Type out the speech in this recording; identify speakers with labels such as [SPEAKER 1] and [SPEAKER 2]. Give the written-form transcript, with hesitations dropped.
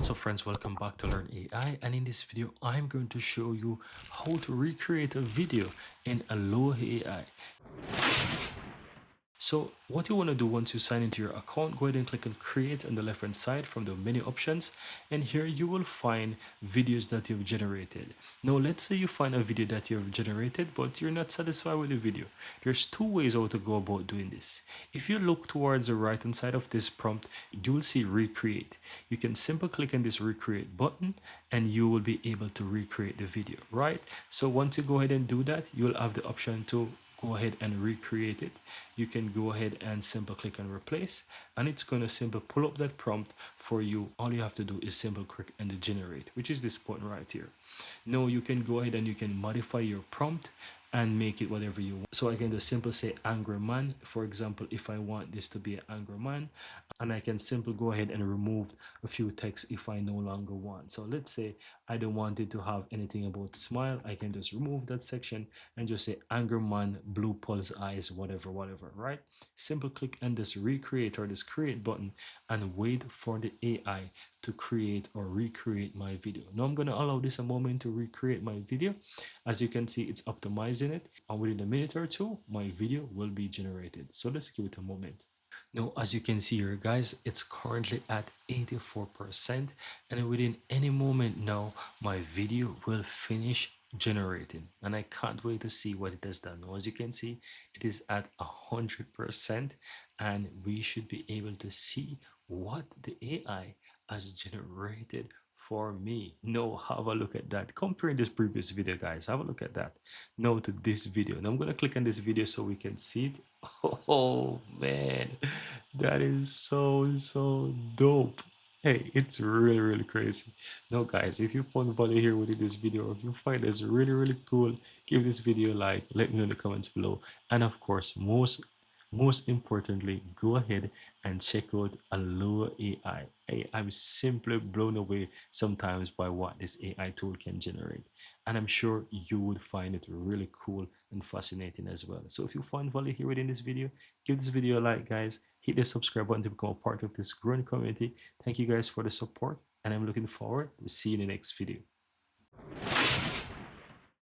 [SPEAKER 1] What's up friends, welcome back to Learn AI, and in this video I'm going to show you how to recreate a video in Hailuo AI. So what you want to do once you sign into your account, go ahead and click on create on the left hand side from the menu options, and here you will find videos that you've generated. Now let's say you find a video that you've generated but you're not satisfied with the video. There's two ways how to go about doing this. If you look towards the right hand side of this prompt, you'll see recreate. You can simply click on this recreate button and you will be able to recreate the video, right? So once you go ahead and do that, you'll have the option to go ahead and recreate it. You can go ahead and simply click on replace, and it's going to simply pull up that prompt for you. All you have to do is simply click on the generate, which is this button right here. Now you can go ahead and you can modify your prompt and make it whatever you want. So I can just simply say angry man, for example, if I want this to be an angry man, and I can simply go ahead and remove a few texts if I no longer want. So let's say I don't want it to have anything about smile. I can just remove that section and just say angry man, blue pulse eyes, whatever, right? Simple click on this recreate or this create button and wait for the AI to create or recreate my video. Now I'm going to allow this a moment to recreate my video. As you can see, it's optimizing it, and within a minute or two my video will be generated. So let's give it a moment. Now, as you can see here, guys, it's currently at 84%, and within any moment now, my video will finish generating, and I can't wait to see what it has done. Now, as you can see, it is at 100%, and we should be able to see what the AI has generated for me. Now, have a look at that. Comparing this previous video, guys, have a look at that. Now to this video. Now I'm going to click on this video so we can see it. Oh man, that is so dope. Hey, it's really crazy. Now guys, if you found value here within this video, or if you find this really cool, give this video a like, let me know in the comments below, and of course, most importantly, go ahead and check out Hailuo AI. I'm simply blown away sometimes by what this AI tool can generate, and I'm sure you would find it really cool and fascinating as well. So if you found value here within this video, give this video a like, guys. Hit the subscribe button to become a part of this growing community. Thank you guys for the support, and I'm looking forward to seeing you in the next video.